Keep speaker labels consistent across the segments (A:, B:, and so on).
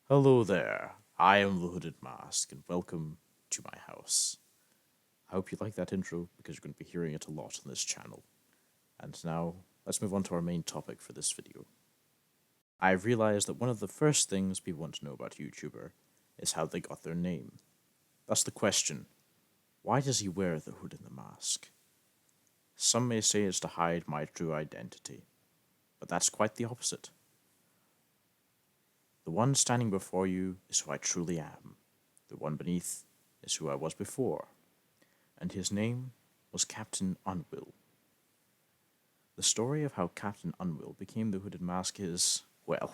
A: Hello there, I am the Hooded Mask, and welcome to my house. I hope you like that intro because you're going to be hearing it a lot on this channel. And now, let's move on to our main topic for this video. I've realized that one of the first things people want to know about a YouTuber is how they got their name. That's the question: why does he wear the hood and the mask? Some may say it's to hide my true identity, but that's quite the opposite. The one standing before you is who I truly am. The one beneath is who I was before, and his name was Captain Unwill. The story of how Captain Unwill became the Hooded Mask is, well,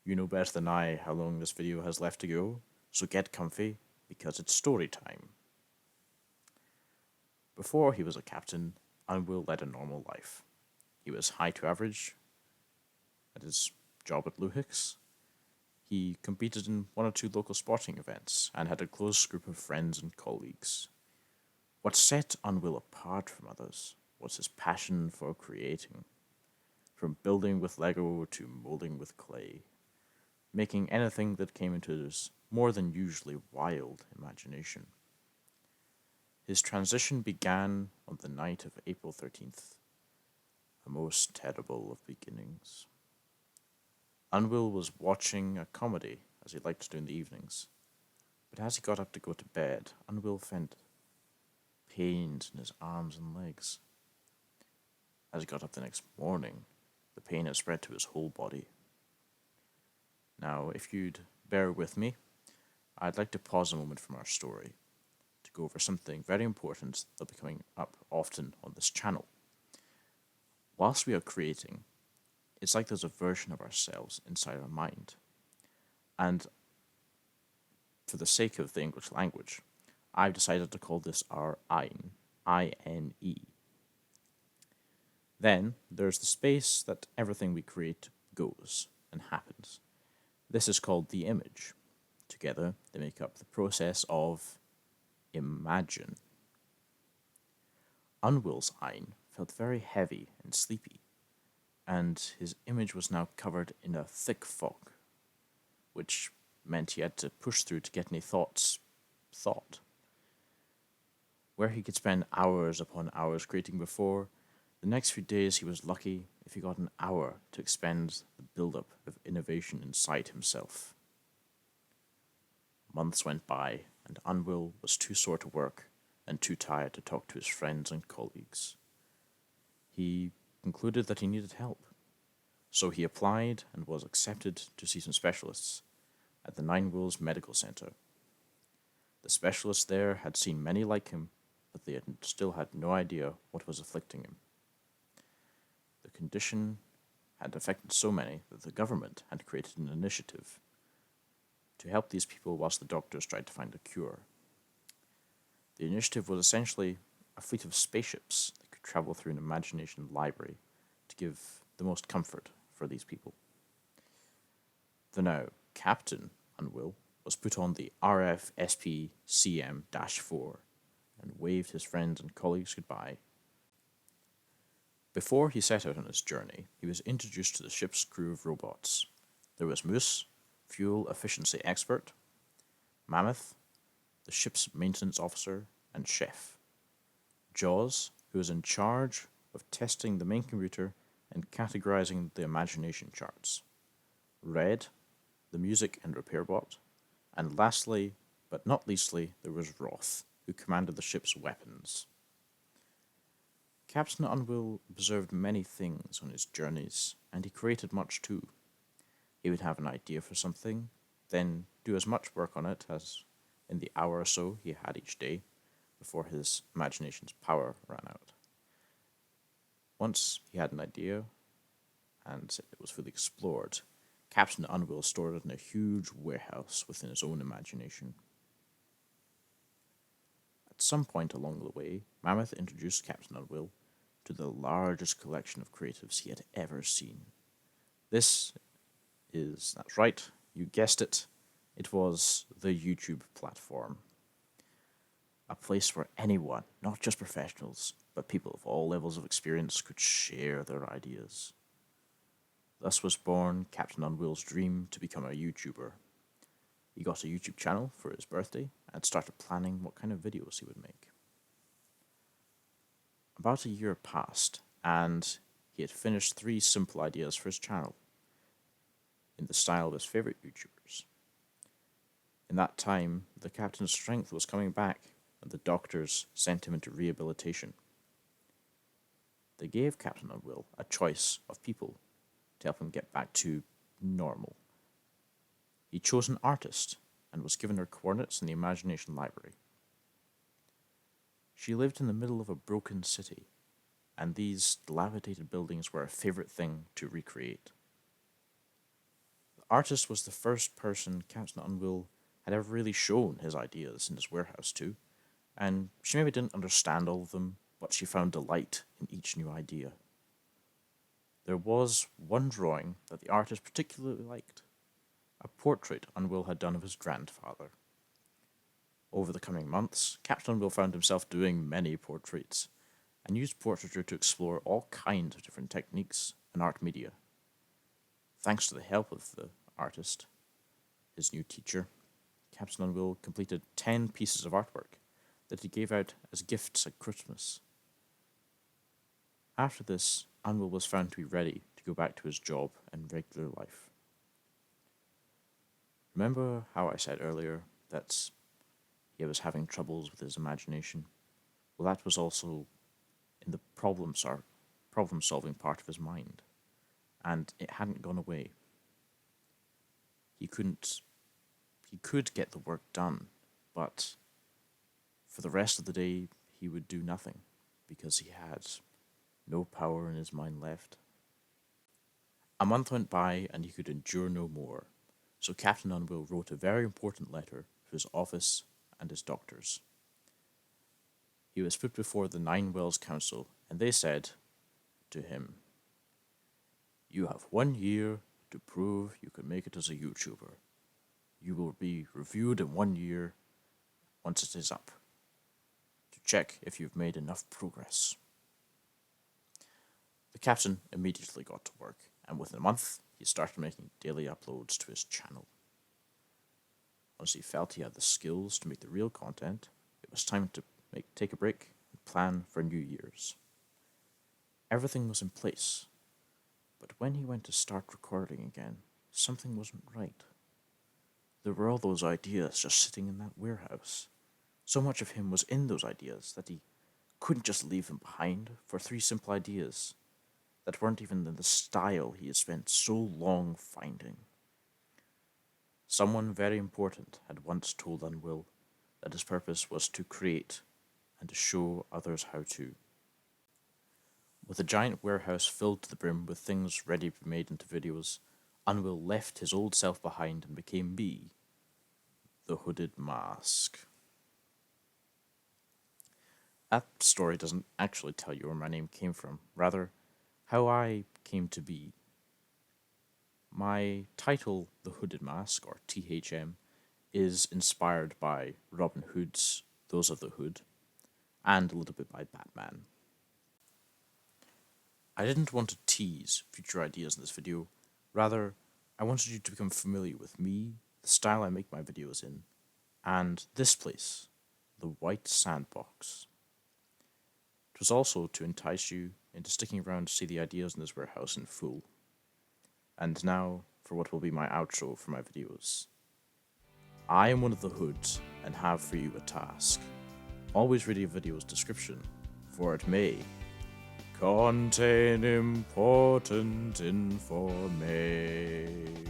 A: you know better than I how long this video has left to go, so get comfy, because it's story time. Before he was a captain, Unwill led a normal life. He was high to average at his job at Luhix. He competed in one or two local sporting events and had a close group of friends and colleagues. What set Unwill apart from others was his passion for creating. From building with Lego to molding with clay, making anything that came into his more than usually wild imagination. His transition began on the night of April 13th, a most terrible of beginnings. Unwill was watching a comedy, as he liked to do in the evenings, but as he got up to go to bed, Unwill felt pains in his arms and legs. As he got up the next morning, the pain had spread to his whole body. Now, if you'd bear with me, I'd like to pause a moment from our story to go over something very important that'll be coming up often on this channel. Whilst we are creating, it's like there's a version of ourselves inside our mind. And for the sake of the English language, I've decided to call this our Ein, I-N-E. Then there's the space that everything we create goes and happens. This is called the image. Together, they make up the process of imagine. Unwill's Ein felt very heavy and sleepy, and his image was now covered in a thick fog, which meant he had to push through to get any thoughts thought. Where he could spend hours upon hours creating before, the next few days he was lucky if he got an hour to expend the build-up of innovation inside himself. Months went by, and Unwill was too sore to work and too tired to talk to his friends and colleagues. He concluded that he needed help, so he applied and was accepted to see some specialists at the Nine Wills Medical Center. The specialists there had seen many like him, but they still had no idea what was afflicting him. The condition had affected so many that the government had created an initiative to help these people whilst the doctors tried to find a cure. The initiative was essentially a fleet of spaceships that could travel through an imagination library to give the most comfort for these people. The now Captain Unwill was put on the RFSP-CM-4 and waved his friends and colleagues goodbye. Before he set out on his journey, he was introduced to the ship's crew of robots. There was Moose, fuel efficiency expert, Mammoth, the ship's maintenance officer and chef, Jaws, who was in charge of testing the main computer and categorizing the imagination charts, Red, the music and repair bot, and lastly, but not leastly, there was Roth, who commanded the ship's weapons. Captain Unwill observed many things on his journeys, and he created much too. He would have an idea for something, then do as much work on it as in the hour or so he had each day before his imagination's power ran out. Once he had an idea, and it was fully explored, Captain Unwill stored it in a huge warehouse within his own imagination. At some point along the way, Mammoth introduced Captain Unwill to the largest collection of creatives he had ever seen. That's right, you guessed it, it was the YouTube platform. A place where anyone, not just professionals, but people of all levels of experience could share their ideas. Thus was born Captain Unwill's dream to become a YouTuber. He got a YouTube channel for his birthday and started planning what kind of videos he would make. About a year passed, and he had finished 3 simple ideas for his channel, in the style of his favourite YouTubers. In that time, the captain's strength was coming back, and the doctors sent him into rehabilitation. They gave Captain Unwill a choice of people to help him get back to normal. He chose an artist and was given her coordinates in the Imagination Library. She lived in the middle of a broken city, and these dilapidated buildings were a favourite thing to recreate. The artist was the first person Captain Unwill had ever really shown his ideas in his warehouse to, and she maybe didn't understand all of them, but she found delight in each new idea. There was one drawing that the artist particularly liked, a portrait Unwill had done of his grandfather. Over the coming months, Captain Unwill found himself doing many portraits, and used portraiture to explore all kinds of different techniques and art media. Thanks to the help of the artist, his new teacher, Captain Unwill completed 10 pieces of artwork that he gave out as gifts at Christmas. After this, Unwill was found to be ready to go back to his job and regular life. Remember how I said earlier that he was having troubles with his imagination? Well, that was also in the problem-solving part of his mind, and it hadn't gone away. He could get the work done, but for the rest of the day he would do nothing, because he had no power in his mind left. A month went by, and he could endure no more, so Captain Unwill wrote a very important letter to his office and his doctors. He was put before the 9 Wells Council, and they said to him, "You have 1 year to prove you can make it as a YouTuber. You will be reviewed in 1 year once it is up, to check if you've made enough progress." The captain immediately got to work, and within a month, he started making daily uploads to his channel. Once he felt he had the skills to make the real content, it was time to take a break and plan for New Year's. Everything was in place, but when he went to start recording again, something wasn't right. There were all those ideas just sitting in that warehouse. So much of him was in those ideas that he couldn't just leave them behind for 3 simple ideas that weren't even in the style he had spent so long finding. Someone very important had once told Unwill that his purpose was to create and to show others how to. With a giant warehouse filled to the brim with things ready to be made into videos, Unwill left his old self behind and became me, the Hooded Mask. That story doesn't actually tell you where my name came from, rather, how I came to be. My title, The Hooded Mask, or THM, is inspired by Robin Hood's Those of the Hood, and a little bit by Batman. I didn't want to tease future ideas in this video, rather, I wanted you to become familiar with me, the style I make my videos in, and this place, the White Sandbox. It was also to entice you into sticking around to see the ideas in this warehouse in full. And now, for what will be my outro for my videos. I am one of the Hoods, and have for you a task. Always read your video's description, for it may contain important information.